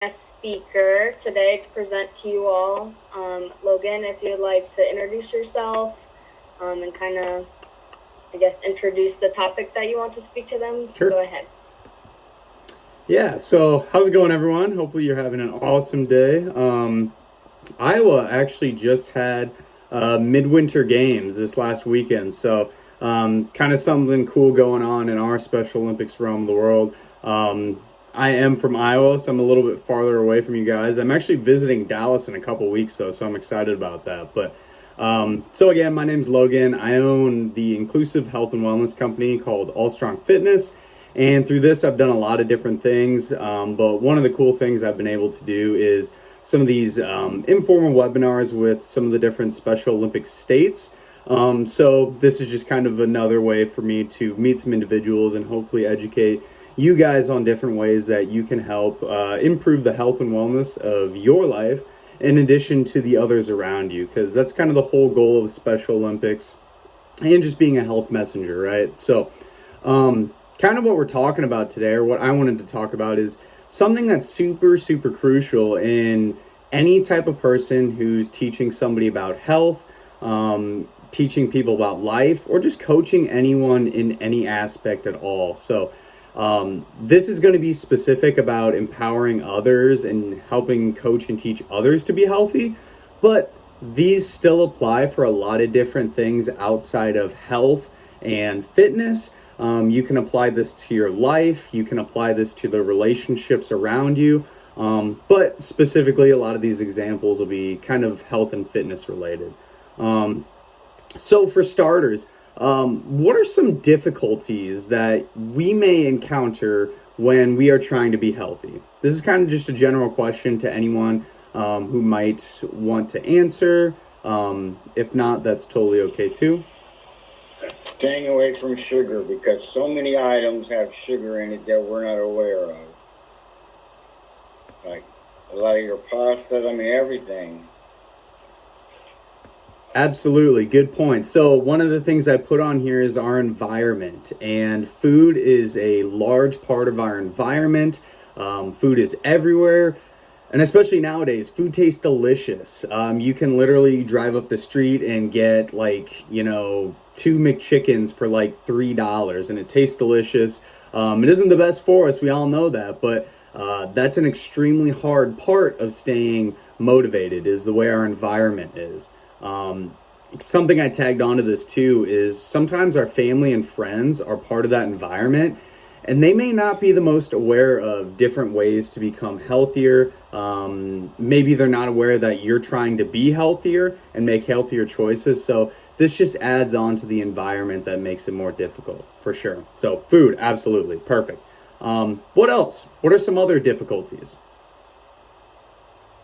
guest speaker today to present to you all. Logan, if you'd like to introduce yourself and kind of, I guess, introduce the topic that you want to speak to them, Sure. Go ahead. Yeah, so how's it going, everyone? Hopefully you're having an awesome day. Iowa actually just had midwinter games this last weekend, so kind of something cool going on in our Special Olympics realm of the world. I am from Iowa, so I'm a little bit farther away from you guys. I'm actually visiting Dallas in a couple weeks, though, so I'm excited about that. But so again, my name's Logan. I own the inclusive health and wellness company called All Strong Fitness. And through this, I've done a lot of different things. But one of the cool things I've been able to do is some of these informal webinars with some of the different Special Olympics states. So this is just kind of another way for me to meet some individuals and hopefully educate you guys on different ways that you can help improve the health and wellness of your life in addition to the others around you, because that's kind of the whole goal of Special Olympics and just being a health messenger, right? So kind of what we're talking about today, or what I wanted to talk about, is something that's super, super crucial in any type of person who's teaching somebody about health, teaching people about life, or just coaching anyone in any aspect at all. So this is going to be specific about empowering others and helping coach and teach others to be healthy, but these still apply for a lot of different things outside of health and fitness. You can apply this to your life. You can apply this to the relationships around you. But specifically, a lot of these examples will be kind of health and fitness related. So for starters, what are some difficulties that we may encounter when we are trying to be healthy? This is kind of just a general question to anyone who might want to answer. If not, that's totally okay too. Staying away from sugar, because so many items have sugar in it that we're not aware of. Like a lot of your pastas, everything. Absolutely, good point. So one of the things I put on here is our environment, and food is a large part of our environment. Food is everywhere. And especially nowadays, food tastes delicious. You can literally drive up the street and get two McChickens for like $3, and it tastes delicious. It isn't the best for us, we all know that, but that's an extremely hard part of staying motivated, is the way our environment is. Something I tagged onto this too is sometimes our family and friends are part of that environment, and they may not be the most aware of different ways to become healthier. Maybe they're not aware that you're trying to be healthier and make healthier choices. So this just adds on to the environment that makes it more difficult, for sure. So food, absolutely, perfect. What else? What are some other difficulties?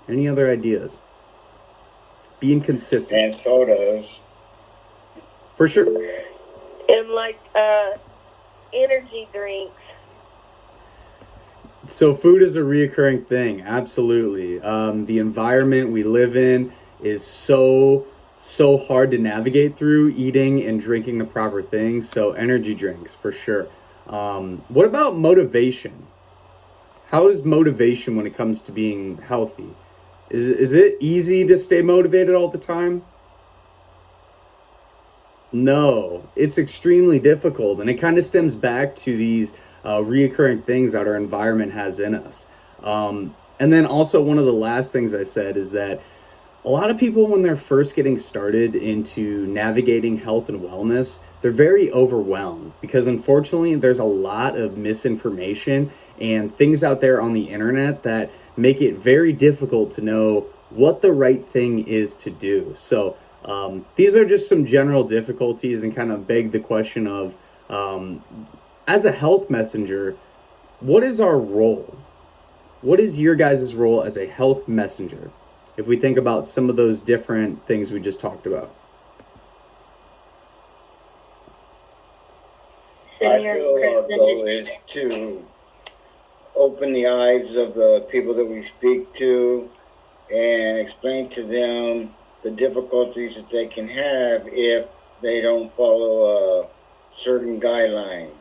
Any other ideas? Being consistent. And sodas. For sure. And energy drinks. So food is a reoccurring thing, absolutely. The environment we live in is so hard to navigate through, eating and drinking the proper things. So energy drinks, for sure. What about motivation? How is motivation when it comes to being healthy? Is it easy to stay motivated all the time? No, it's extremely difficult, and it kind of stems back to these reoccurring things that our environment has in us. And then also, one of the last things I said is that a lot of people, when they're first getting started into navigating health and wellness, they're very overwhelmed because unfortunately there's a lot of misinformation and things out there on the internet that make it very difficult to know what the right thing is to do. So these are just some general difficulties and kind of beg the question of, as a health messenger, what is our role? What is your guys' role as a health messenger? If we think about some of those different things we just talked about. I feel our goal is to open the eyes of the people that we speak to and explain to them the difficulties that they can have if they don't follow certain guidelines.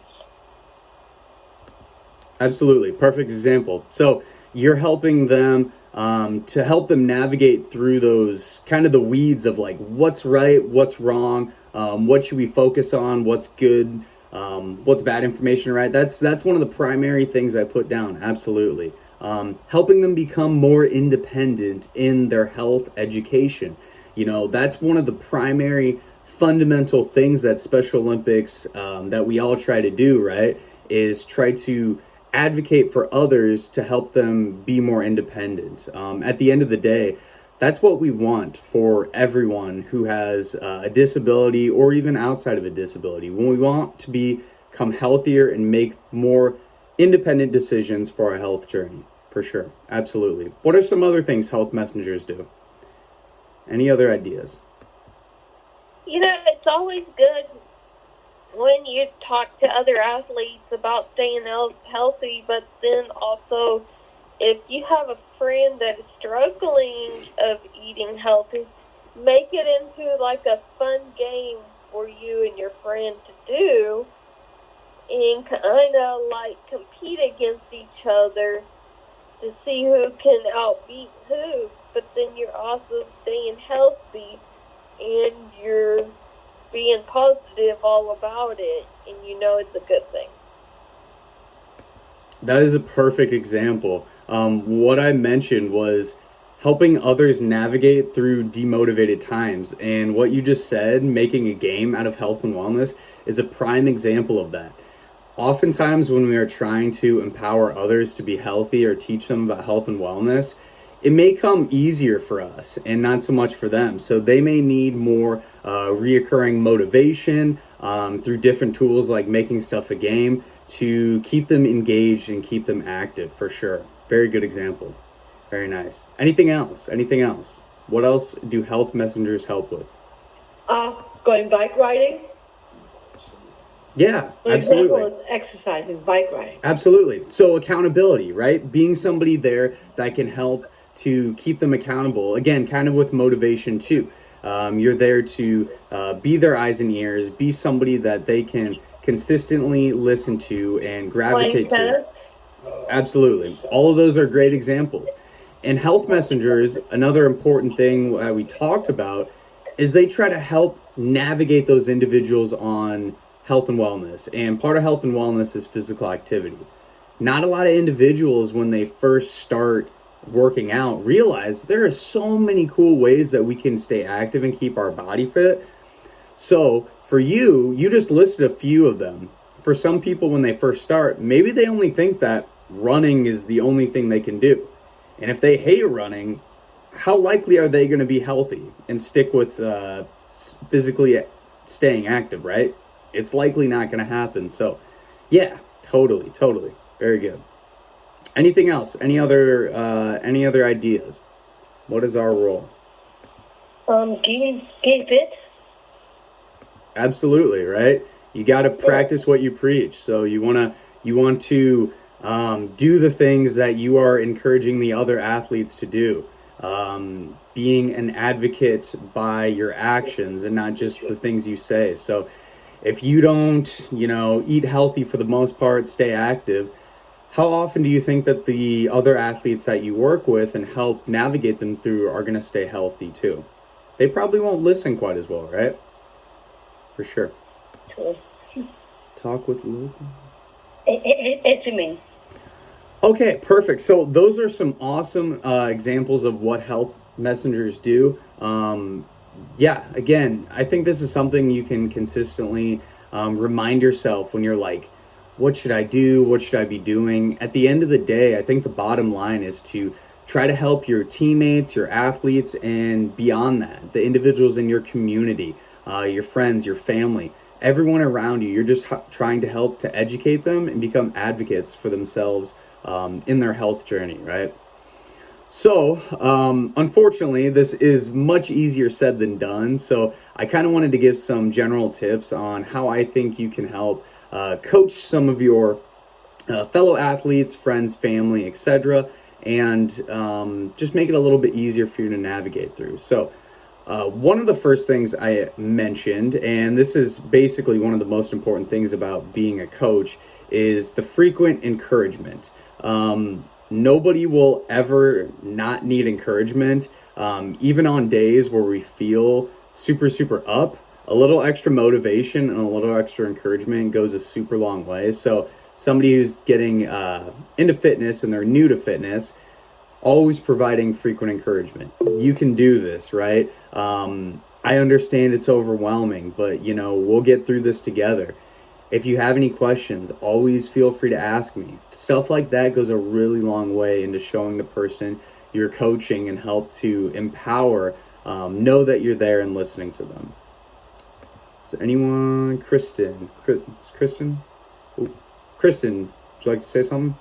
Absolutely. Perfect example. So you're helping them to help them navigate through those kind of the weeds of like what's right, what's wrong, what should we focus on, what's good, what's bad information, right? That's one of the primary things I put down. Absolutely. Helping them become more independent in their health education. That's one of the primary fundamental things that Special Olympics, that we all try to do, right, is try to advocate for others to help them be more independent. At the end of the day, that's what we want for everyone who has a disability or even outside of a disability. When we want to become healthier and make more independent decisions for our health journey, for sure. Absolutely. What are some other things health messengers do? Any other ideas? It's always good when you talk to other athletes about staying healthy, but then also if you have a friend that is struggling of eating healthy, make it into like a fun game for you and your friend to do, and kind of like compete against each other to see who can outbeat who, but then you're also staying healthy and you're being positive all about it, and it's a good thing. That is a perfect example. What I mentioned was helping others navigate through demotivated times. And what you just said, making a game out of health and wellness, is a prime example of that. Oftentimes, when we are trying to empower others to be healthy or teach them about health and wellness, it may come easier for us and not so much for them. So they may need more reoccurring motivation through different tools like making stuff a game to keep them engaged and keep them active, for sure. Very good example. Very nice. Anything else? What else do health messengers help with? Going bike riding. Yeah, An absolutely. example is exercising, bike riding. Absolutely. So accountability, right? Being somebody there that can help to keep them accountable. Again, kind of with motivation too. You're there to be their eyes and ears, be somebody that they can consistently listen to and gravitate to. Absolutely. All of those are great examples. And health messengers, another important thing that we talked about is they try to help navigate those individuals on health and wellness. And part of health and wellness is physical activity. Not a lot of individuals, when they first start working out, realize there are so many cool ways that we can stay active and keep our body fit. So for you just listed a few of them. For some people, when they first start, maybe they only think that running is the only thing they can do. And if they hate running, how likely are they going to be healthy and stick with physically staying active, right? It's likely not going to happen. So yeah, totally. Very good. Anything else? Any other ideas? What is our role? Getting fit. Absolutely, right? You got to practice what you preach. So you want to do the things that you are encouraging the other athletes to do. Being an advocate by your actions and not just the things you say. So if you don't, eat healthy for the most part, stay active, how often do you think that the other athletes that you work with and help navigate them through are going to stay healthy too? They probably won't listen quite as well, right? For sure. Cool. Talk with Luke. It's me. Okay, perfect. So those are some awesome examples of what health messengers do. Again, I think this is something you can consistently remind yourself when you're like, what should I do? What should I be doing? At the end of the day, I think the bottom line is to try to help your teammates, your athletes, and beyond that, the individuals in your community, your friends, your family, everyone around you. You're just trying to help to educate them and become advocates for themselves in their health journey, right? So, unfortunately, this is much easier said than done. So I kind of wanted to give some general tips on how I think you can help coach some of your fellow athletes, friends, family, etc., and just make it a little bit easier for you to navigate through. So one of the first things I mentioned, and this is basically one of the most important things about being a coach, is the frequent encouragement. nobody will ever not need encouragement. Even on days where we feel super, super up, a little extra motivation and a little extra encouragement goes a super long way. So somebody who's getting into fitness and they're new to fitness, always providing frequent encouragement. You can do this, right? I understand it's overwhelming, but we'll get through this together. If you have any questions, always feel free to ask me. Stuff like that goes a really long way into showing the person you're coaching and help to empower, know that you're there and listening to them. Is anyone? Kristen? Kristen? Ooh. Kristen, would you like to say something?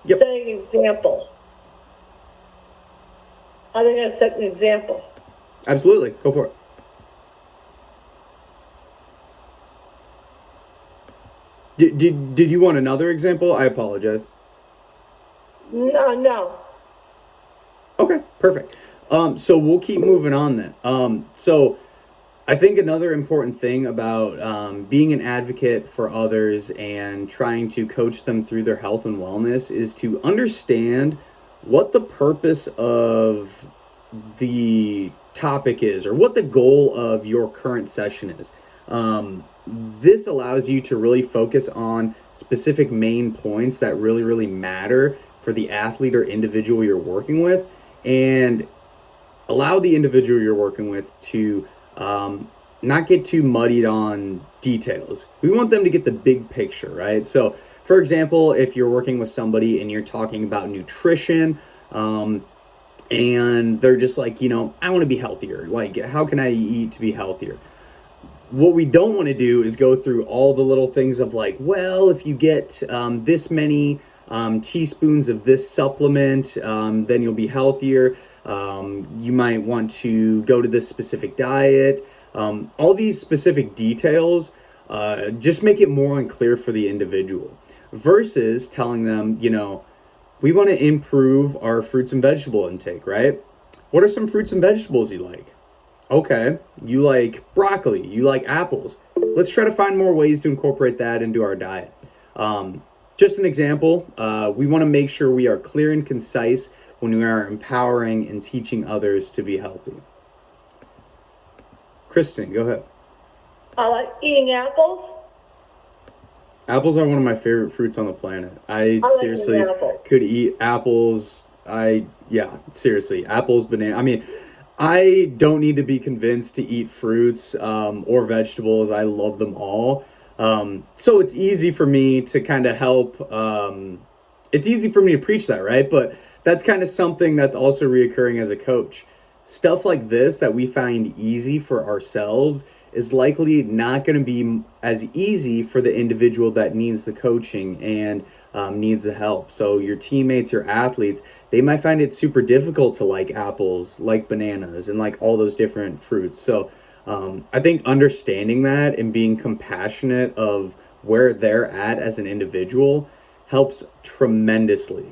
Yep. Set an example. How are they going to set an example? Absolutely. Go for it. Did you want another example? I apologize. No. Okay, perfect. So we'll keep moving on then. So I think another important thing about being an advocate for others and trying to coach them through their health and wellness is to understand what the purpose of the topic is or what the goal of your current session is. This allows you to really focus on specific main points that really, really matter for the athlete or individual you're working with, and allow the individual you're working with to not get too muddied on details. We want them to get the big picture, right? So, for example, if you're working with somebody and you're talking about nutrition, and they're just like, I want to be healthier. Like, how can I eat to be healthier? What we don't want to do is go through all the little things of like, well, if you get this many teaspoons of this supplement, then you'll be healthier. You might want to go to this specific diet. All these specific details just make it more unclear for the individual versus telling them, we want to improve our fruits and vegetable intake, right? What are some fruits and vegetables you like? Okay, you like broccoli, you like apples. Let's try to find more ways to incorporate that into our diet. Just an example, we want to make sure we are clear and concise when we are empowering and teaching others to be healthy. Kristen, go ahead. I like eating apples. Apples are one of my favorite fruits on the planet. I like seriously eating apples. could eat apples. Seriously, apples, banana. I mean, I don't need to be convinced to eat fruits or vegetables. I love them all. So it's easy for me to kind of help. It's easy for me to preach that, right? But that's kind of something that's also reoccurring as a coach. Stuff like this that we find easy for ourselves is likely not going to be as easy for the individual that needs the coaching and needs the help. So your teammates, your athletes, they might find it super difficult to like apples, like bananas, and like all those different fruits. So I think understanding that and being compassionate of where they're at as an individual helps tremendously.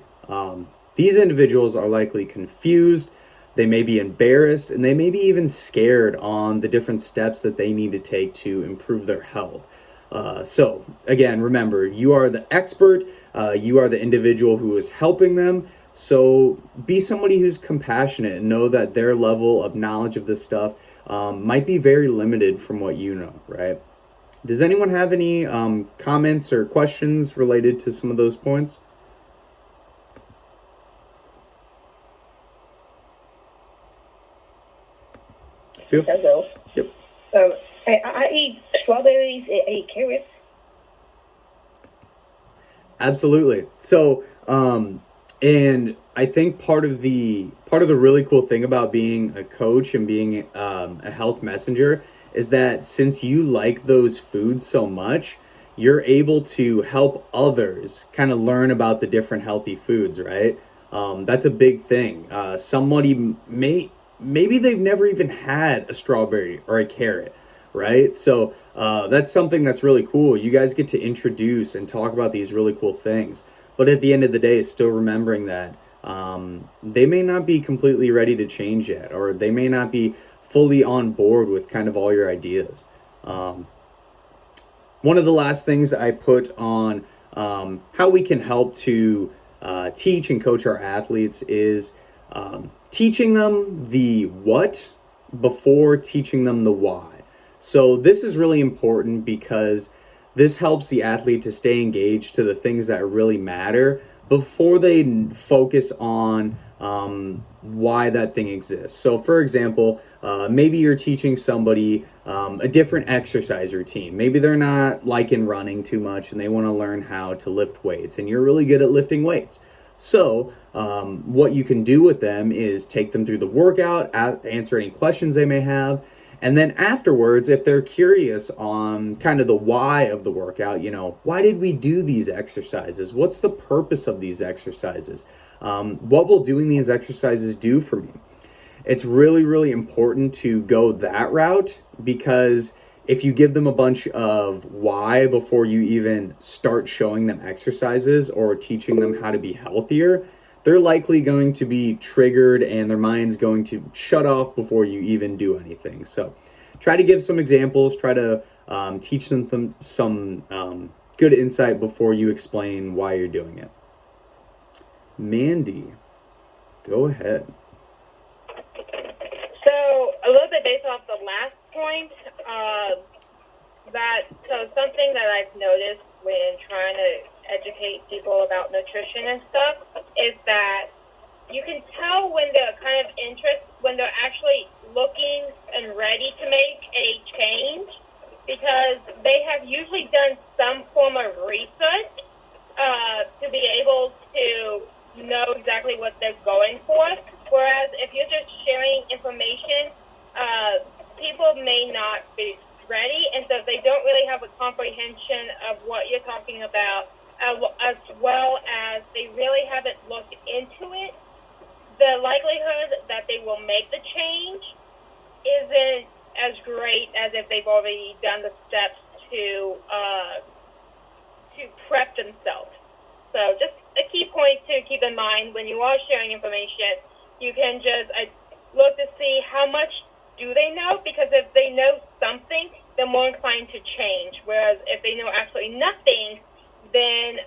These individuals are likely confused, they may be embarrassed, and they may be even scared on the different steps that they need to take to improve their health. So again, remember, you are the expert, you are the individual who is helping them. So be somebody who's compassionate and know that their level of knowledge of this stuff might be very limited from what you know, right? Does anyone have any comments or questions related to some of those points? Hello. Yep. I eat strawberries. I eat carrots. Absolutely. So, and I think part of the really cool thing about being a coach and being a health messenger is that since you like those foods so much, you're able to help others kind of learn about the different healthy foods, right? That's a big thing. Somebody maybe they've never even had a strawberry or a carrot, right? So that's something that's really cool. You guys get to introduce and talk about these really cool things. But at the end of the day, still remembering that they may not be completely ready to change yet, or they may not be fully on board with kind of all your ideas. one of the last things I put on how we can help to teach and coach our athletes is teaching them the what before teaching them the why. So this is really important because this helps the athlete to stay engaged to the things that really matter before they focus on why that thing exists. So for example, maybe you're teaching somebody a different exercise routine. Maybe they're not liking running too much and they want to learn how to lift weights, and you're really good at lifting weights. So what you can do with them is take them through the workout, answer any questions they may have, and then afterwards, if they're curious on kind of the why of the workout, why did we do these exercises? What's the purpose of these exercises? What will doing these exercises do for me? It's really, really important to go that route, because if you give them a bunch of why before you even start showing them exercises or teaching them how to be healthier, they're likely going to be triggered and their mind's going to shut off before you even do anything. So try to give some examples, try to teach them some good insight before you explain why you're doing it. Mandy, go ahead. So a little bit based off the last point, something that I've noticed when trying to educate people about nutrition and stuff is that you can tell when they're kind of when they're actually looking and ready to make a change, because they have usually done some form of research to be able to know exactly what they're going for. Whereas if you're just sharing information, people may not be ready, and so they don't really have a comprehension of what you're talking about, as well as they really haven't looked into it. The likelihood that they will make the change isn't as great as if they've already done the steps to prep themselves. So just a key point to keep in mind when you are sharing information, you can just look to see how much do they know, because if they know something, they're more inclined to change. Whereas if they know absolutely nothing, then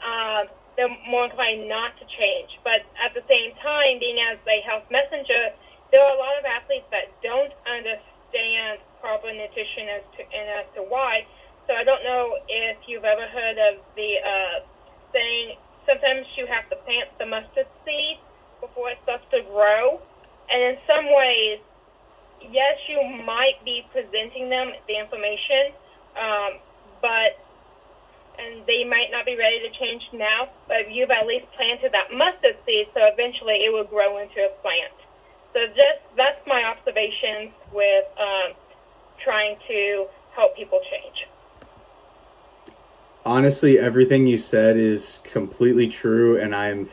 they're more inclined not to change. But at the same time, being as a health messenger, there are a lot of athletes that don't understand proper nutrition as to why. So I don't know if you've ever heard of the saying, sometimes you have to plant the mustard seed before it starts to grow. And in some ways, yes, you might be presenting them the information, and they might not be ready to change now, but you've at least planted that mustard seed, so eventually it will grow into a plant. So that's my observations with trying to help people change. Honestly, everything you said is completely true, and I'm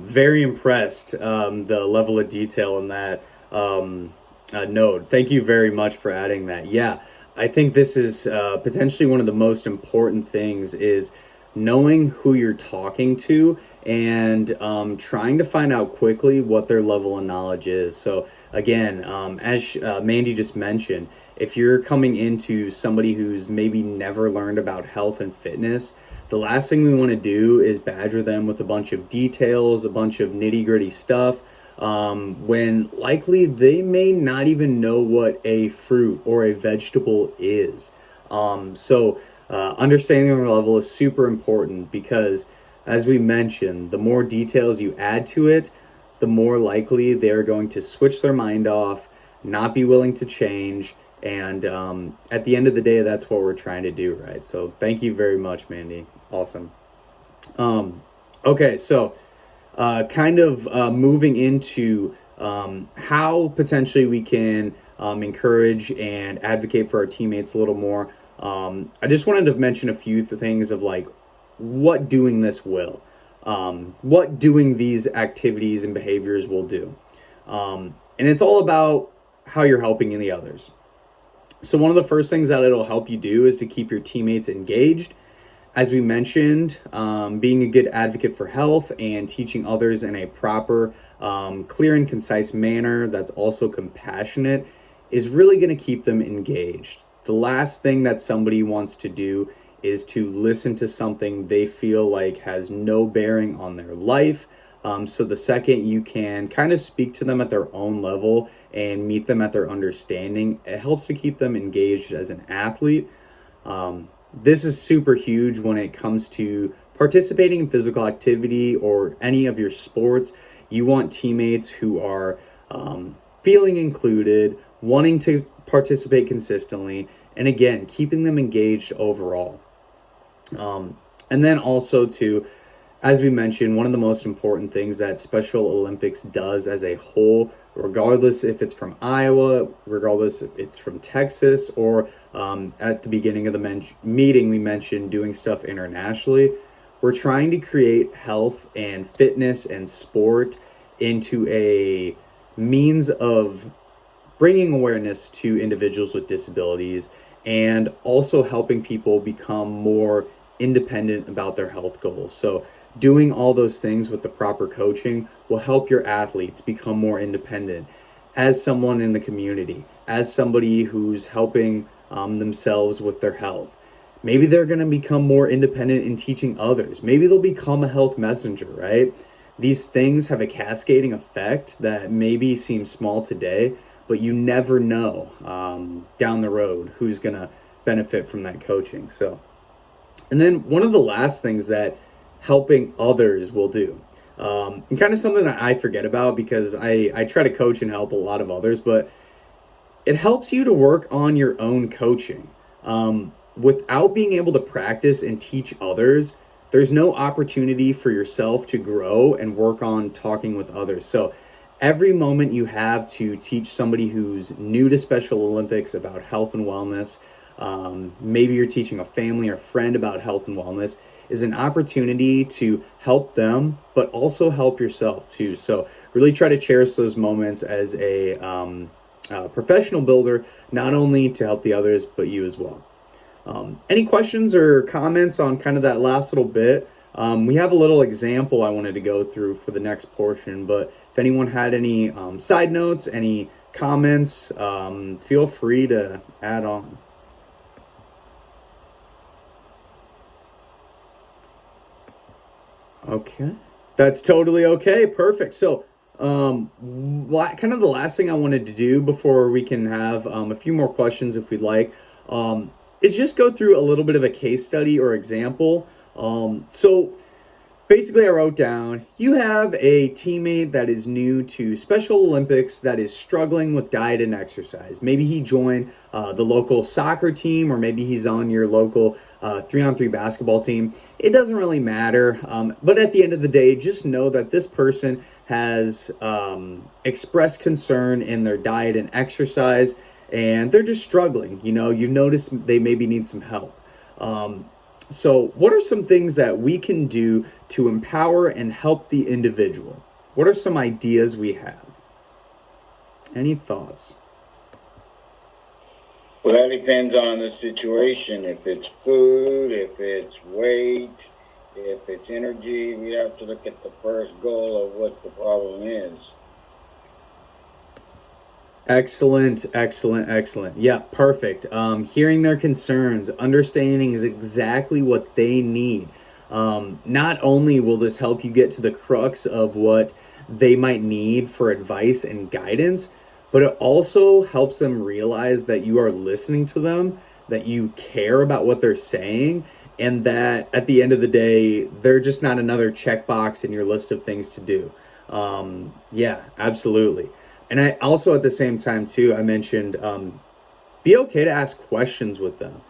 very impressed the level of detail in that note. Thank you very much for adding that. Yeah, I think this is potentially one of the most important things, is knowing who you're talking to and trying to find out quickly what their level of knowledge is. So again, as Mandy just mentioned, if you're coming into somebody who's maybe never learned about health and fitness, the last thing we want to do is badger them with a bunch of details, a bunch of nitty-gritty stuff, when likely they may not even know what a fruit or a vegetable is. So understanding their level is super important, because as we mentioned, the more details you add to it, the more likely they're going to switch their mind off, not be willing to change. And at the end of the day, that's what we're trying to do, right? So thank you very much, Mandy. Awesome. Okay, so kind of moving into how potentially we can encourage and advocate for our teammates a little more. I just wanted to mention a few things of like what doing this will, what doing these activities and behaviors will do. And it's all about how you're helping the others. So one of the first things that it'll help you do is to keep your teammates engaged. As we mentioned, being a good advocate for health and teaching others in a proper, clear and concise manner that's also compassionate is really going to keep them engaged. The last thing that somebody wants to do is to listen to something they feel like has no bearing on their life. So the second you can kind of speak to them at their own level and meet them at their understanding, it helps to keep them engaged as an athlete. This is super huge when it comes to participating in physical activity or any of your sports. You want teammates who are feeling included, wanting to participate consistently, and again, keeping them engaged overall. And then also to, as we mentioned, one of the most important things that Special Olympics does as a whole, regardless if it's from Iowa, regardless if it's from Texas, or at the beginning of the meeting, we mentioned doing stuff internationally. We're trying to create health and fitness and sport into a means of bringing awareness to individuals with disabilities and also helping people become more independent about their health goals. So doing all those things with the proper coaching will help your athletes become more independent as someone in the community, as somebody who's helping themselves with their health. Maybe they're going to become more independent in teaching others. Maybe they'll become a health messenger, right? These things have a cascading effect that maybe seems small today, but you never know down the road who's going to benefit from that coaching. So, and then one of the last things that helping others will do, and kind of something that I forget about because I try to coach and help a lot of others, but it helps you to work on your own coaching. Without being able to practice and teach others, there's no opportunity for yourself to grow and work on talking with others. So every moment you have to teach somebody who's new to Special Olympics about health and wellness, maybe you're teaching a family or friend about health and wellness, is an opportunity to help them, but also help yourself too. So really try to cherish those moments as a professional builder, not only to help the others, but you as well. Any questions or comments on kind of that last little bit? We have a little example I wanted to go through for the next portion, but if anyone had any side notes, any comments, feel free to add on. Okay, that's totally okay. Perfect. So, kind of the last thing I wanted to do before we can have a few more questions if we'd like, is just go through a little bit of a case study or example. So basically I wrote down, you have a teammate that is new to Special Olympics that is struggling with diet and exercise. Maybe he joined the local soccer team, or maybe he's on your local 3-on-3 basketball team. It doesn't really matter. But at the end of the day, just know that this person has expressed concern in their diet and exercise, and they're just struggling. You know, you've noticed they maybe need some help. So what are some things that we can do to empower and help the individual? What are some ideas we have? Any thoughts? Well, that depends on the situation. If it's food, if it's weight, if it's energy, we have to look at the first goal of what the problem is. Excellent. Yeah, perfect. Hearing their concerns, understanding is exactly what they need. Not only will this help you get to the crux of what they might need for advice and guidance, but it also helps them realize that you are listening to them, that you care about what they're saying, and that at the end of the day, they're just not another checkbox in your list of things to do. Yeah, absolutely. And I also, at the same time too, I mentioned, be okay to ask questions with them.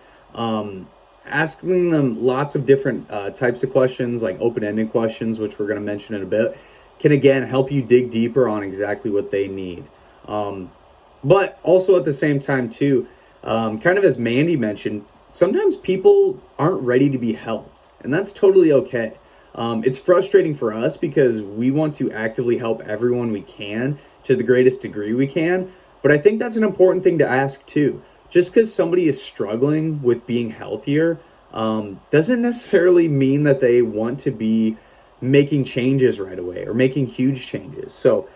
Asking them lots of different types of questions, like open-ended questions, which we're going to mention in a bit, can again help you dig deeper on exactly what they need. But also at the same time too, kind of as Mandy mentioned, sometimes people aren't ready to be helped, and that's totally okay. It's frustrating for us because we want to actively help everyone we can to the greatest degree we can. But I think that's an important thing to ask too. Just because somebody is struggling with being healthier doesn't necessarily mean that they want to be making changes right away or making huge changes. So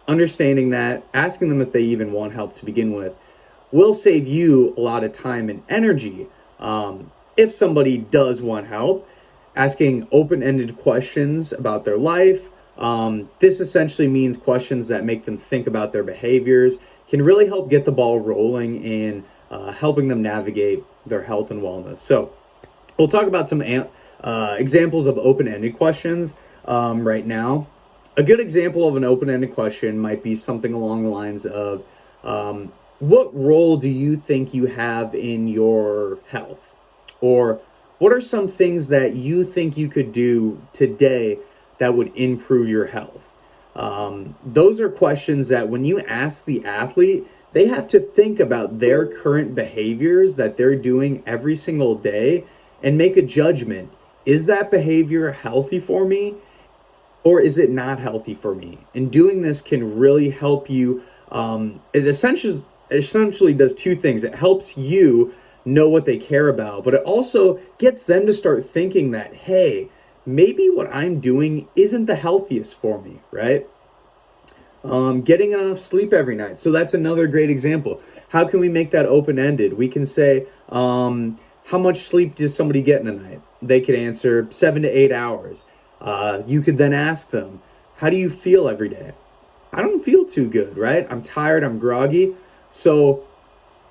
understanding that, asking them if they even want help to begin with, will save you a lot of time and energy. if somebody does want help, asking open-ended questions about their life. This essentially means questions that make them think about their behaviors, can really help get the ball rolling in helping them navigate their health and wellness. So we'll talk about some examples of open-ended questions right now. A good example of an open-ended question might be something along the lines of, what role do you think you have in your health? Or what are some things that you think you could do today that would improve your health? Those are questions that when you ask the athlete, they have to think about their current behaviors that they're doing every single day and make a judgment. Is that behavior healthy for me, or is it not healthy for me? And doing this can really help you. It essentially does two things. It helps you know what they care about, but it also gets them to start thinking that, hey, maybe what I'm doing isn't the healthiest for me, right? Getting enough sleep every night. So that's another great example. How can we make that open-ended? We can say, how much sleep does somebody get in a night? They could answer 7 to 8 hours. You could then ask them, how do you feel every day? I don't feel too good, right? I'm tired, I'm groggy. So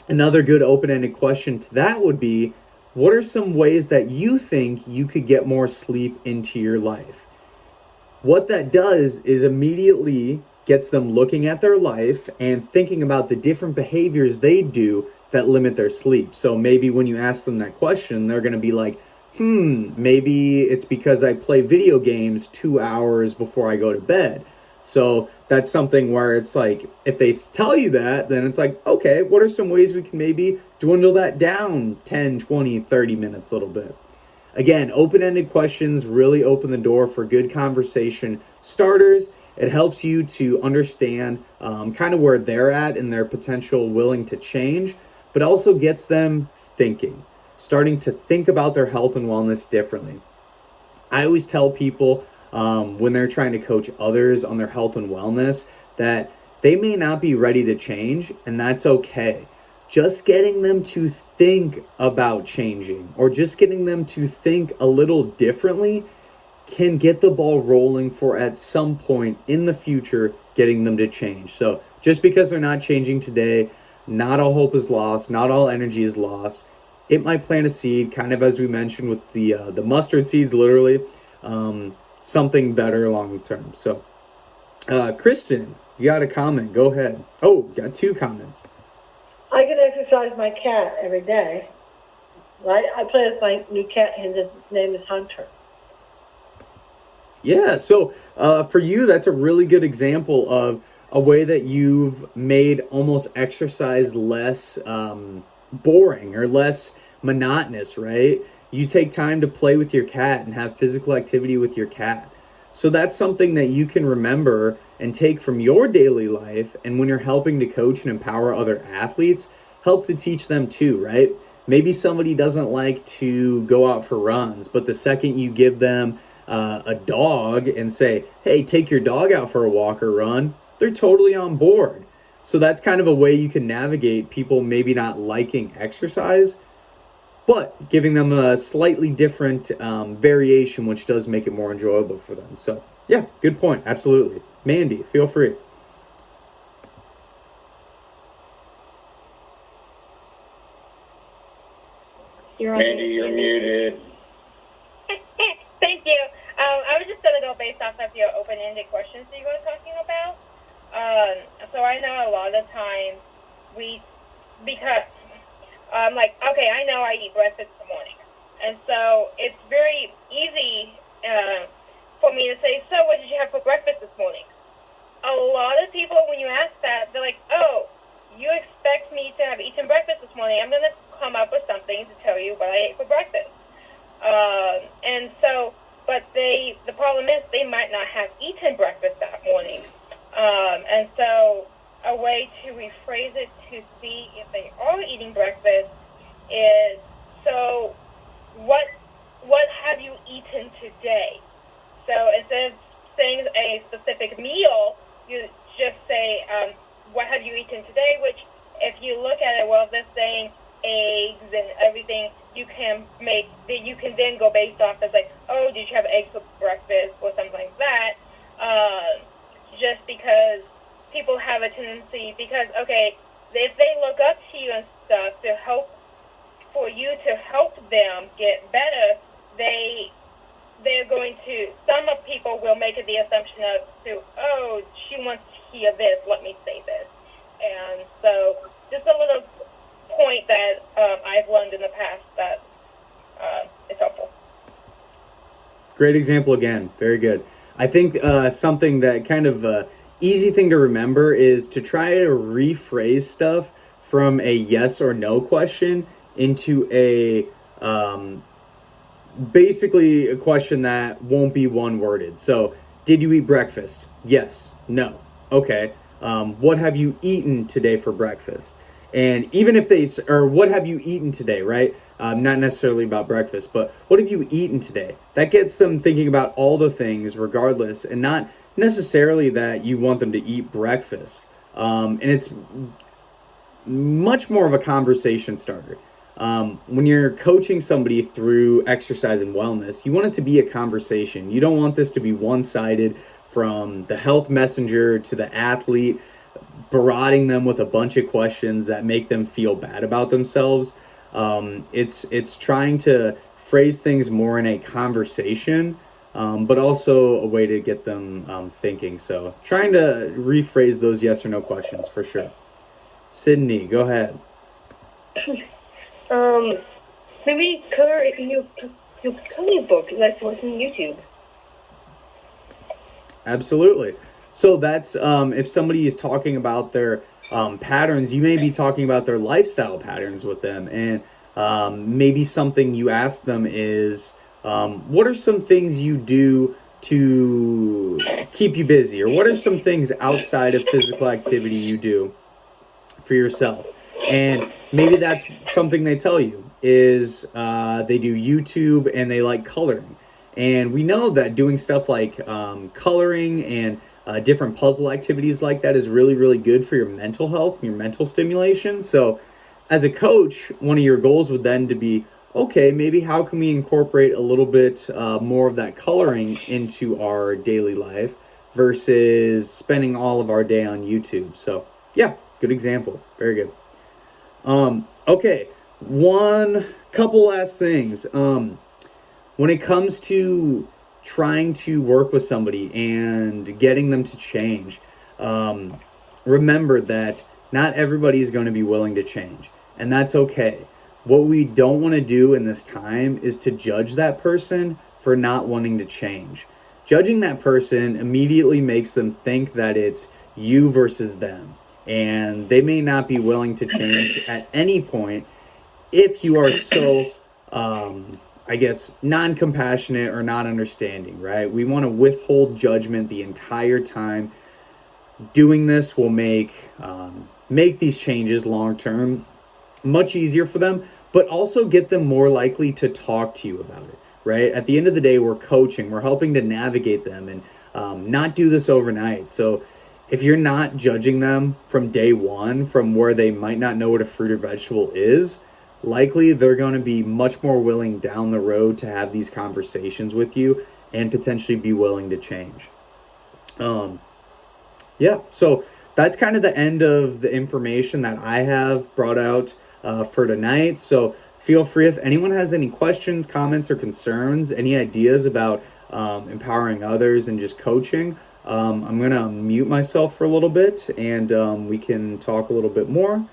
another good open-ended question to that would be, what are some ways that you think you could get more sleep into your life? What that does is immediately gets them looking at their life and thinking about the different behaviors they do that limit their sleep. So maybe when you ask them that question, they're going to be like, maybe it's because I play video games 2 hours before I go to bed. So that's something where it's like, if they tell you that, then it's like, okay, what are some ways we can maybe dwindle that down 10, 20, 30 minutes a little bit? Again, open-ended questions really open the door for good conversation starters. It helps you to understand kind of where they're at and their potential willing to change, but also gets them thinking, starting to think about their health and wellness differently. I always tell people when they're trying to coach others on their health and wellness that they may not be ready to change, and that's okay. Just getting them to think about changing or just getting them to think a little differently can get the ball rolling for at some point in the future getting them to change. So just because they're not changing today, not all hope is lost, not all energy is lost. It might plant a seed, kind of as we mentioned with the mustard seeds, literally, something better long term. So Kristen, you got a comment, go ahead. Oh, got 2 comments. I can exercise my cat every day. Right? I play with my new cat, and his name is Hunter. Yeah, so for you, that's a really good example of a way that you've made almost exercise less boring or less monotonous, right? You take time to play with your cat and have physical activity with your cat. So that's something that you can remember and take from your daily life. And when you're helping to coach and empower other athletes, help to teach them too, right? Maybe somebody doesn't like to go out for runs, but the second you give them a dog and say, hey, take your dog out for a walk or run, they're totally on board. So that's kind of a way you can navigate people maybe not liking exercise, but giving them a slightly different variation, which does make it more enjoyable for them. So yeah, good point. Absolutely. Mandy, feel free. Mandy, you're muted. Thank you. I was just going to go based off of your open-ended questions that you were talking about. So I know a lot of times because I'm like, okay, I know I eat breakfast in the morning. And so it's very easy for me to say, so what did you have for breakfast this morning? A lot of people, when you ask that, they're like, oh, you expect me to have eaten breakfast this morning. I'm going to come up with something to tell you what I ate for breakfast. And so, but the problem is they might not have eaten breakfast that morning. And so a way to rephrase it to see if they are eating breakfast is, so what have you eaten today? So instead of saying a specific meal, you just say, what have you eaten today? Which, if you look at it, well, they're saying eggs and everything, you can then go based off as like, oh, did you have eggs for breakfast or something like that? Just because people have a tendency, because okay, if they look up to you and stuff for you to help them get better, they're going to, some of people will make it the assumption oh, she wants to hear this, let me say this. And so just a little point that I've learned in the past that is helpful. Great example again. Very good. I think something that kind of easy thing to remember is to try to rephrase stuff from a yes or no question into a basically a question that won't be one worded. So, did you eat breakfast? Yes. No. Okay. What have you eaten today for breakfast? And even if what have you eaten today, right? Not necessarily about breakfast, but what have you eaten today? That gets them thinking about all the things regardless, and not necessarily that you want them to eat breakfast. And it's much more of a conversation starter. When you're coaching somebody through exercise and wellness, you want it to be a conversation. You don't want this to be one-sided, from the health messenger to the athlete, barraging them with a bunch of questions that make them feel bad about themselves. It's trying to phrase things more in a conversation, but also a way to get them thinking. So trying to rephrase those yes or no questions for sure. Sydney, go ahead. Maybe cover your coloring book. Let's listen to YouTube. Absolutely. So that's if somebody is talking about their patterns, you may be talking about their lifestyle patterns with them, and maybe something you ask them is, what are some things you do to keep you busy, or what are some things outside of physical activity you do for yourself? And maybe that's something they tell you is they do YouTube and they like coloring. And we know that doing stuff like coloring and different puzzle activities like that is really, really good for your mental health, your mental stimulation. So as a coach, one of your goals would then to be, okay, maybe how can we incorporate a little bit more of that coloring into our daily life versus spending all of our day on YouTube. So yeah, good example. Very good. Okay, one couple last things. When it comes to trying to work with somebody and getting them to change, remember that not everybody is going to be willing to change, and that's okay. What we don't want to do in this time is to judge that person for not wanting to change. Judging that person immediately makes them think that it's you versus them, and they may not be willing to change at any point if you are so I guess non-compassionate or not understanding, right? We want to withhold judgment the entire time. Doing this will make these changes long term much easier for them, but also get them more likely to talk to you about it, right? At the end of the day, we're coaching, we're helping to navigate them and not do this overnight. So if you're not judging them from day one, from where they might not know what a fruit or vegetable is, likely they're going to be much more willing down the road to have these conversations with you and potentially be willing to change. Yeah, so that's kind of the end of the information that I have brought out for tonight. So feel free, if anyone has any questions, comments, or concerns, any ideas about empowering others and just coaching, I'm going to mute myself for a little bit and we can talk a little bit more.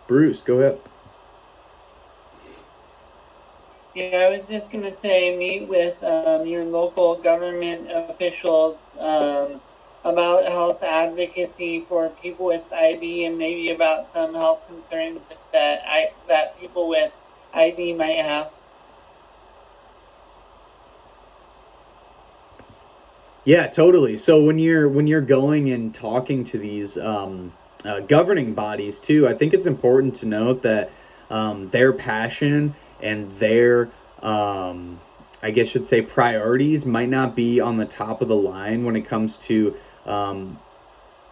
Bruce, go ahead. Yeah, I was just going to say, meet with your local government officials about health advocacy for people with ID, and maybe about some health concerns that people with ID might have. Yeah, totally. So when you're going and talking to these governing bodies too, I think it's important to note that their passion and their I guess should say priorities might not be on the top of the line when it comes to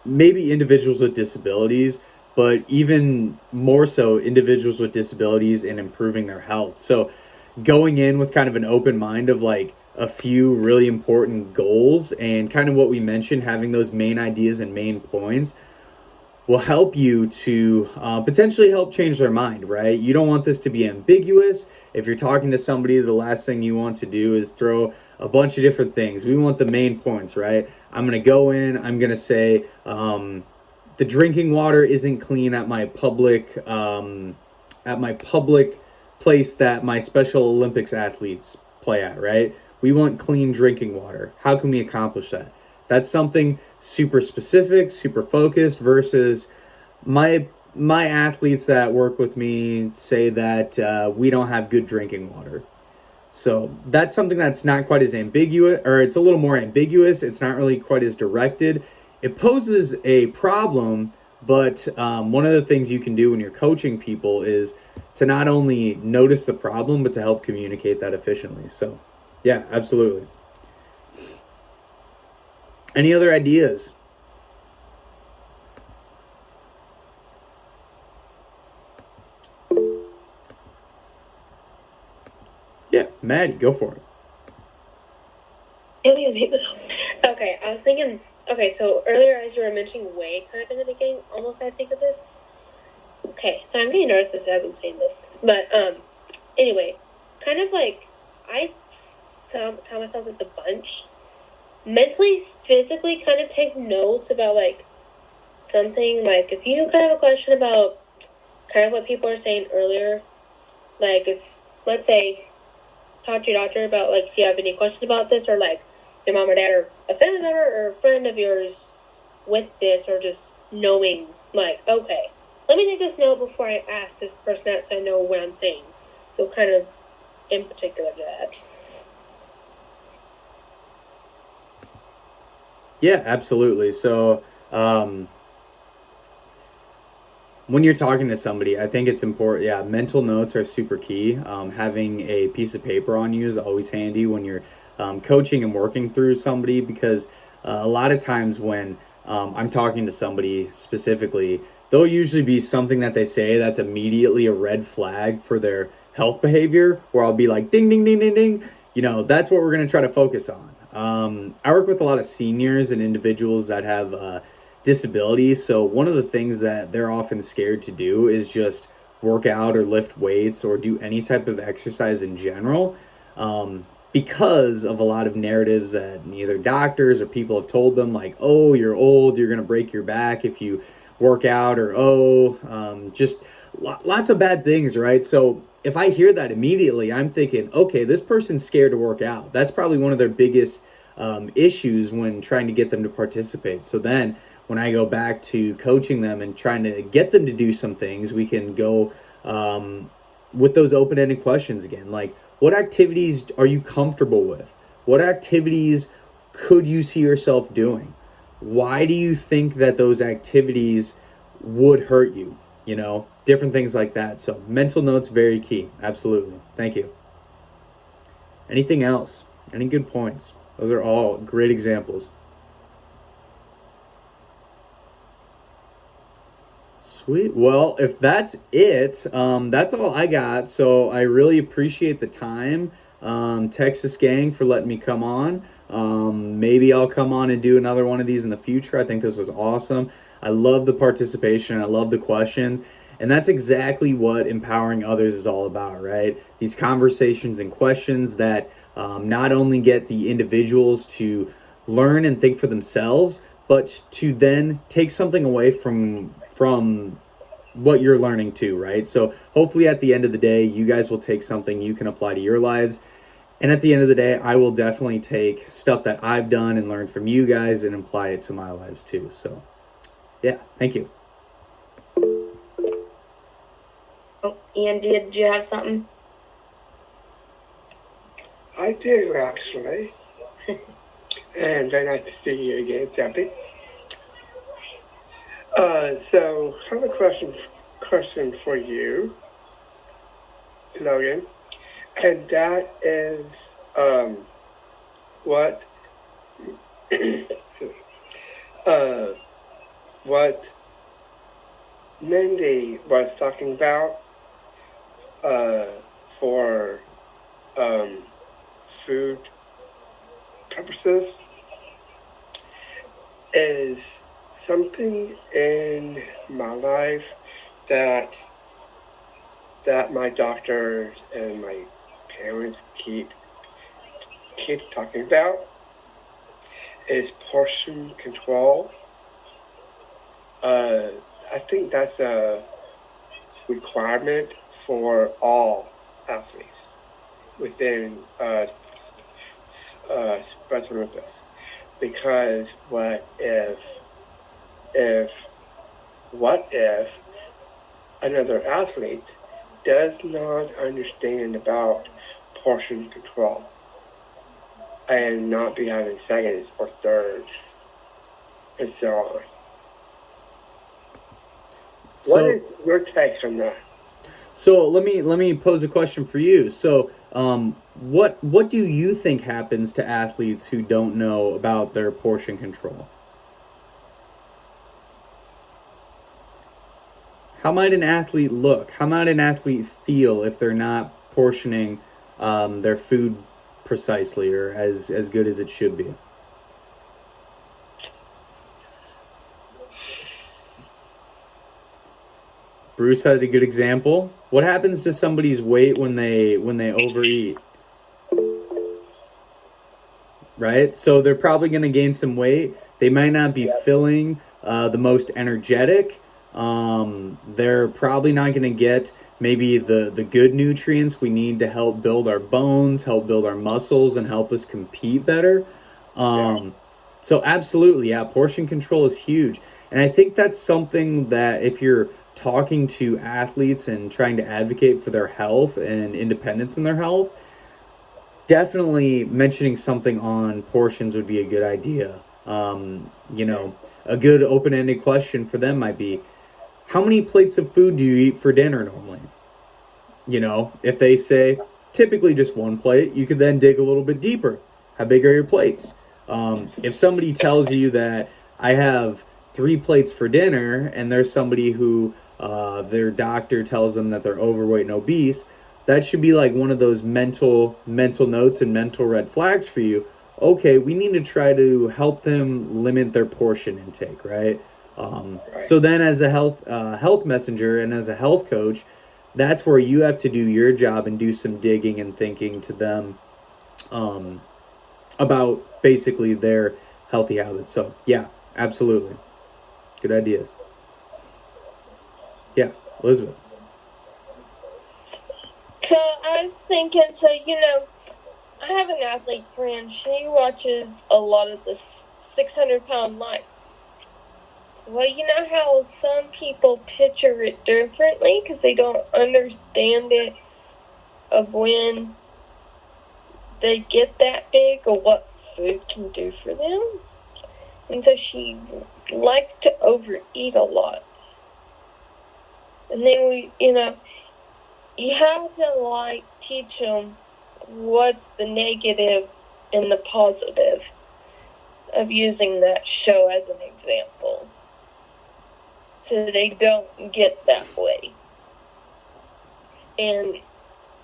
maybe individuals with disabilities but even more so individuals with disabilities and improving their health. So going in with kind of an open mind of like a few really important goals and kind of what we mentioned, having those main ideas and main points will help you to potentially help change their mind, right? You don't want this to be ambiguous. If you're talking to somebody, the last thing you want to do is throw a bunch of different things. We want the main points, right? I'm going to go in, I'm going to say the drinking water isn't clean at my public place that my Special Olympics athletes play at, right? We want clean drinking water. How can we accomplish that? That's something super specific, super focused versus my athletes that work with me say that we don't have good drinking water. So that's something that's not quite as ambiguous, or it's a little more ambiguous. It's not really quite as directed. It poses a problem, but one of the things you can do when you're coaching people is to not only notice the problem, but to help communicate that efficiently. So, yeah, absolutely. Any other ideas? Yeah, Maddie, go for it. Okay, I was thinking, okay, so earlier as you were mentioning way kind of in the beginning, almost I think of this. Okay, so I'm getting nervous as I'm saying this. But, anyway, kind of like, I tell myself this a bunch. Mentally, physically kind of take notes about, like, something, like, if you kind of have a question about kind of what people were saying earlier, like, if, let's say, talk to your doctor about, like, if you have any questions about this, or, like, your mom or dad or a family member or a friend of yours with this, or just knowing, like, okay, let me take this note before I ask this person that so I know what I'm saying. So kind of in particular to that. Yeah, absolutely. So when you're talking to somebody, I think it's important. Yeah, mental notes are super key. Having a piece of paper on you is always handy when you're coaching and working through somebody, because a lot of times when I'm talking to somebody specifically, there'll usually be something that they say that's immediately a red flag for their health behavior, where I'll be like, ding, ding, ding, ding, ding. You know, that's what we're going to try to focus on. I work with a lot of seniors and individuals that have disabilities. So one of the things that they're often scared to do is just work out or lift weights or do any type of exercise in general, because of a lot of narratives that either doctors or people have told them, like, oh, you're old, you're going to break your back if you work out, or just lots of bad things, right? So if I hear that immediately, I'm thinking, okay, this person's scared to work out. That's probably one of their biggest issues when trying to get them to participate. So then when I go back to coaching them and trying to get them to do some things, we can go with those open-ended questions again. Like, what activities are you comfortable with? What activities could you see yourself doing? Why do you think that those activities would hurt you? You know, different things like that. So mental notes, very key. Absolutely. Thank you. Anything else? Any good points? Those are all great examples. Sweet. Well, if that's it, that's all I got. So I really appreciate the time, Texas Gang, for letting me come on. Maybe I'll come on and do another one of these in the future. I think this was awesome. I love the participation. I love the questions. And that's exactly what empowering others is all about, right? These conversations and questions that not only get the individuals to learn and think for themselves, but to then take something away from what you're learning too, right? So hopefully at the end of the day, you guys will take something you can apply to your lives. And at the end of the day, I will definitely take stuff that I've done and learned from you guys and apply it to my lives too. So yeah, thank you. Oh, Ian, did you have something? I do, actually. And I nice to see you again, Debbie. So I have a question for you, Logan, and that is what Mindy was talking about for food purposes is something in my life that my doctors and my parents keep talking about is portion control. I think that's a requirement for all athletes within Special Olympics, because what if another athlete does not understand about portion control and not be having seconds or thirds and so on? What is your take on that? So let me pose a question for you. So what do you think happens to athletes who don't know about their portion control? How might an athlete look? How might an athlete feel if they're not portioning their food precisely or as good as it should be? Bruce had a good example. What happens to somebody's weight when they overeat? Right? So they're probably going to gain some weight. They might not be feeling the most energetic. They're probably not going to get maybe the good nutrients we need to help build our bones, help build our muscles, and help us compete better. So absolutely, yeah, portion control is huge. And I think that's something that if you're talking to athletes and trying to advocate for their health and independence in their health, definitely mentioning something on portions would be a good idea. A good open-ended question for them might be, how many plates of food do you eat for dinner normally? If they say typically just one plate, you could then dig a little bit deeper. How big are your plates? If somebody tells you that I have 3 plates for dinner and there's somebody who their doctor tells them that they're overweight and obese, that should be like one of those mental notes and mental red flags for you. Okay, we need to try to help them limit their portion intake, right? So then as a health messenger and as a health coach, that's where you have to do your job and do some digging and thinking to them about basically their healthy habits. So yeah, absolutely. Good ideas. Yeah, Elizabeth. So I was thinking, I have an athlete friend. She watches a lot of the 600-pound life. Well, you know how some people picture it differently because they don't understand it of when they get that big or what food can do for them. And so she likes to overeat a lot. And then you have to teach them what's the negative and the positive of using that show as an example, so they don't get that way. And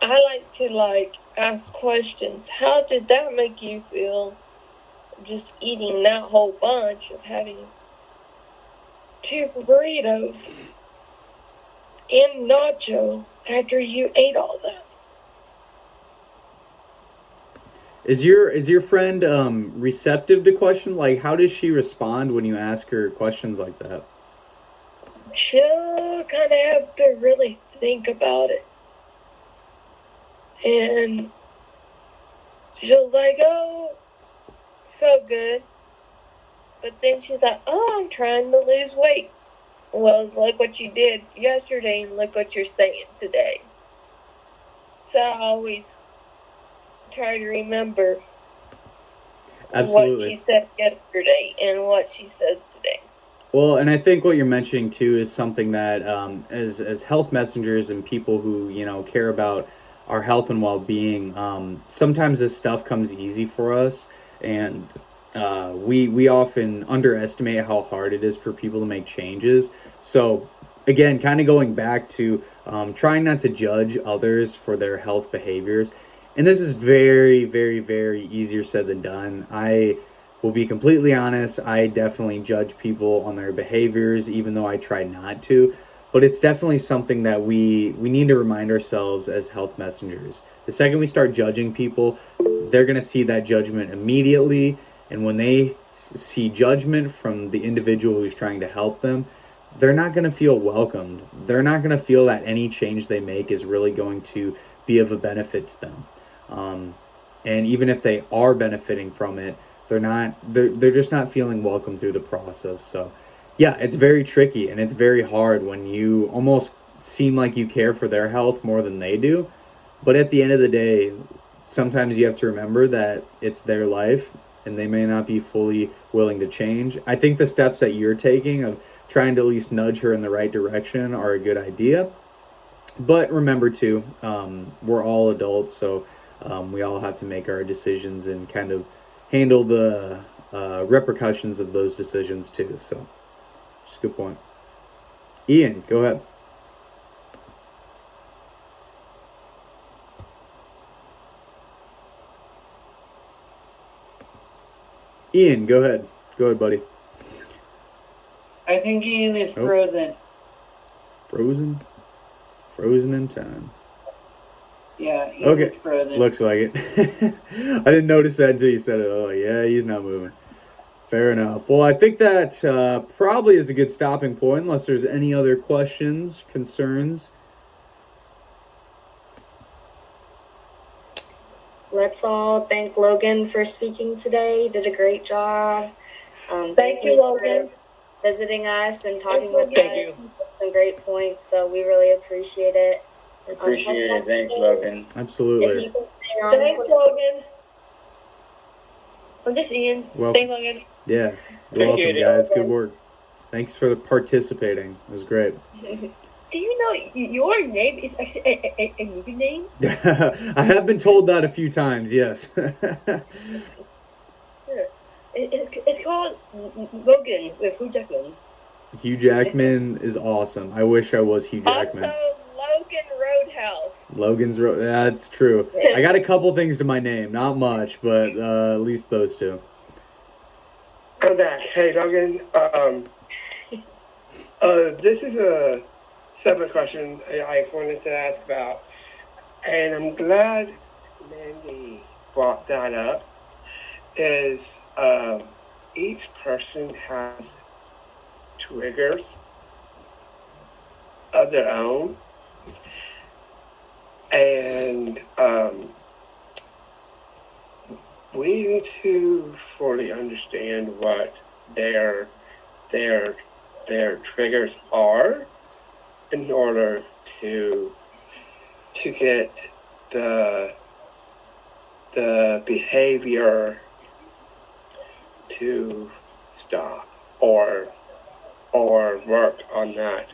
I like to ask questions. How did that make you feel? Just eating that whole bunch of having 2 burritos and nacho after you ate all that. Is your friend receptive to questions? Like, how does she respond when you ask her questions like that? She'll kind of have to really think about it. And she'll oh, felt good. But then she's like, oh, I'm trying to lose weight. Well, look what you did yesterday and look what you're saying today. So I always try to remember Absolutely what she said yesterday and what she says today. Well, and I think what you're mentioning too is something that as health messengers and people who care about our health and well-being, sometimes this stuff comes easy for us, and we often underestimate how hard it is for people to make changes. So again, kind of going back to trying not to judge others for their health behaviors. And this is very, very, very easier said than done. I will be completely honest. I definitely judge people on their behaviors, even though I try not to. But it's definitely something that we need to remind ourselves as health messengers. The second we start judging people, they're going to see that judgment immediately. And when they see judgment from the individual who's trying to help them, they're not going to feel welcomed. They're not going to feel that any change they make is really going to be of a benefit to them. And even if they are benefiting from it, they're just not feeling welcome through the process. So yeah, it's very tricky and it's very hard when you almost seem like you care for their health more than they do. But at the end of the day, sometimes you have to remember that it's their life and they may not be fully willing to change. I think the steps that you're taking of trying to at least nudge her in the right direction are a good idea. But remember too, we're all adults, so we all have to make our decisions and kind of handle the repercussions of those decisions too. So, just a good point. Ian, go ahead. Ian, go ahead. Go ahead, buddy. I think Ian is frozen. Frozen? Frozen in time. Yeah, Ian is frozen. Looks like it. I didn't notice that until you said it. Oh, yeah, he's not moving. Fair enough. Well, I think that probably is a good stopping point, unless there's any other questions, concerns. Let's all thank Logan for speaking today. You did a great job. Thank you, Logan. For visiting us and talking with us. Some great points, so we really appreciate it. Appreciate it. Thanks, Logan. Absolutely. If you can stay on. Thanks, Logan. I'm just Ian. Welcome. Thanks, Logan. Yeah. You're welcome, guys. Good work. Thanks for participating. It was great. Do you know your name is actually a movie name? I have been told that a few times, yes. It's called Logan with Hugh Jackman. Hugh Jackman is awesome. I wish I was Hugh Jackman. Also, Logan Roadhouse. Logan's Road. That's true. I got a couple things to my name. Not much, but at least those two. I'm back. Hey, Logan. This is a separate question I wanted to ask about, and I'm glad Mandy brought that up. Is each person has triggers of their own, and we need to fully understand what their triggers are in order to get the behavior to stop or work on that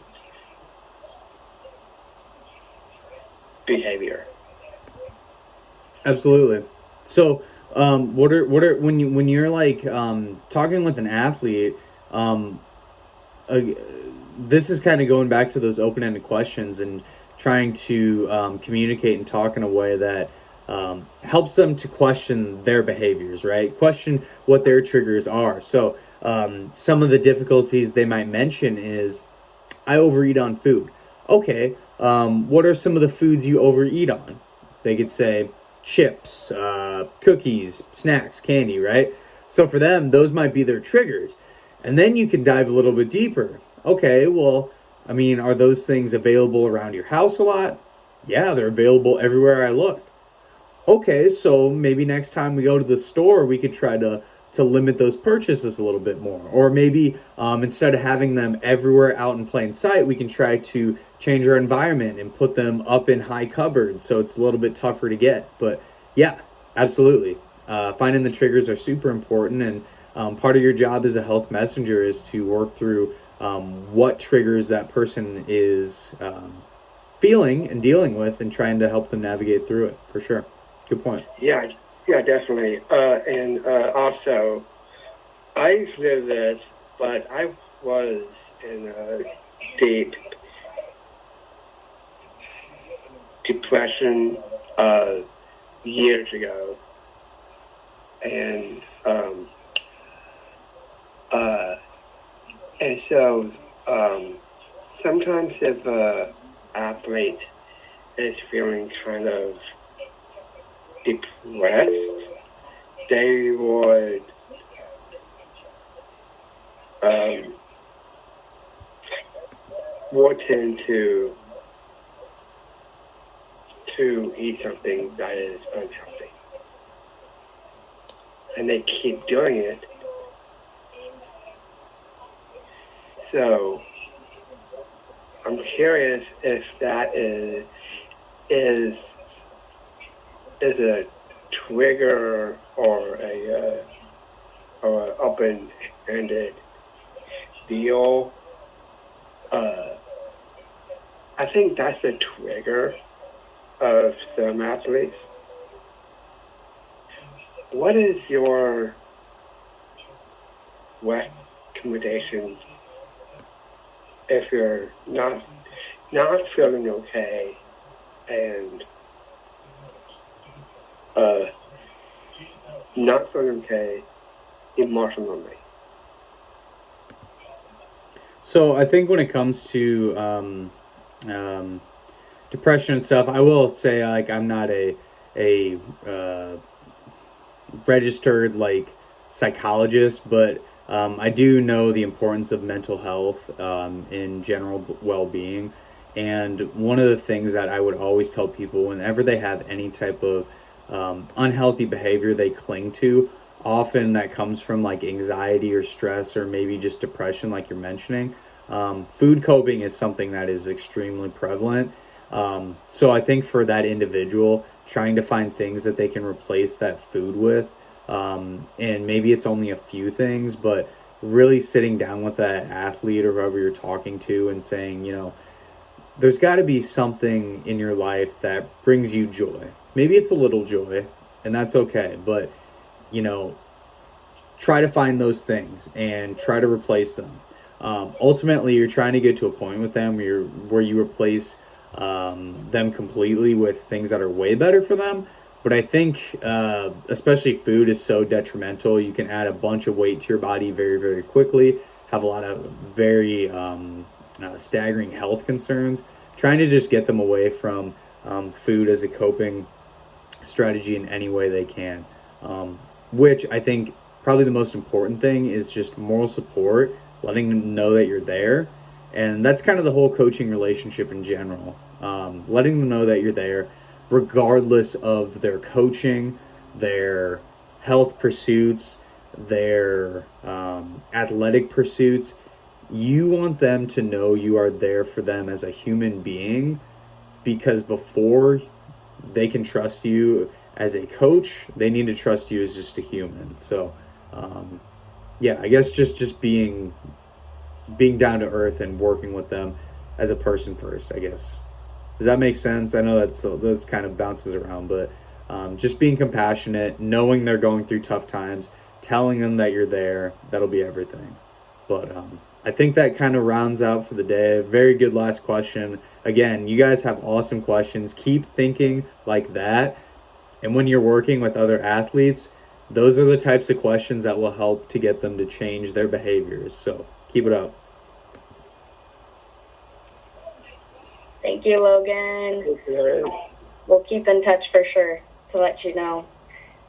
behavior. Absolutely. So, what are when you're like talking with an athlete, this is kind of going back to those open-ended questions and trying to communicate and talk in a way that helps them to question their behaviors, right? Question what their triggers are. So some of the difficulties they might mention is, I overeat on food. Okay, what are some of the foods you overeat on? They could say chips, cookies, snacks, candy, right? So for them, those might be their triggers. And then you can dive a little bit deeper. Okay, well, I mean, are those things available around your house a lot? Yeah, they're available everywhere I look. Okay, so maybe next time we go to the store, we could try to limit those purchases a little bit more. Or maybe instead of having them everywhere out in plain sight, we can try to change our environment and put them up in high cupboards so it's a little bit tougher to get. But yeah, absolutely. Finding the triggers are super important, and part of your job as a health messenger is to work through what triggers that person is feeling and dealing with and trying to help them navigate through it, for sure. Good point. Yeah, definitely. And also, I lived this, but I was in a deep depression years ago, and so sometimes if an athlete is feeling kind of depressed, they would tend to eat something that is unhealthy, and they keep doing it. So I'm curious if that is a trigger or a open-ended deal. I think that's a trigger of some athletes. What is your recommendation if you're not feeling okay and not feeling okay emotionally? So I think when it comes to depression and stuff, I will say like I'm not a registered like psychologist, but I do know the importance of mental health in general well-being. And one of the things that I would always tell people whenever they have any type of unhealthy behavior they cling to, often that comes from like anxiety or stress or maybe just depression, like you're mentioning. Food coping is something that is extremely prevalent. So I think for that individual, trying to find things that they can replace that food with, and maybe it's only a few things, but really sitting down with that athlete or whoever you're talking to and saying, you know, there's got to be something in your life that brings you joy. Maybe it's a little joy, and that's okay, but you know, try to find those things and try to replace them. Ultimately, you're trying to get to a point with them where you replace them completely with things that are way better for them. But I think, especially food is so detrimental. You can add a bunch of weight to your body very, very quickly, have a lot of very staggering health concerns. Trying to just get them away from food as a coping strategy in any way they can. Which I think probably the most important thing is just moral support, letting them know that you're there. And that's kind of the whole coaching relationship in general. Letting them know that you're there, regardless of their coaching, their health pursuits, their athletic pursuits. You want them to know you are there for them as a human being, because before they can trust you as a coach, they need to trust you as just a human. So, yeah, I guess just being down to earth and working with them as a person first, I guess. Does that make sense? I know that's kind of bounces around, but just being compassionate, knowing they're going through tough times, telling them that you're there, that'll be everything. But I think that kind of rounds out for the day. Very good last question. Again, you guys have awesome questions. Keep thinking like that. And when you're working with other athletes, those are the types of questions that will help to get them to change their behaviors. So keep it up. Thank you, Logan. We'll keep in touch for sure to let you know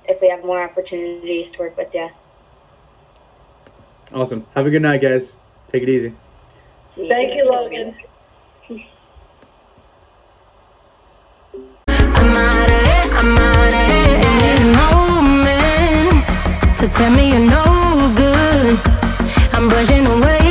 if we have more opportunities to work with you. Awesome. Have a good night, guys. Take it easy. Thank you, Logan.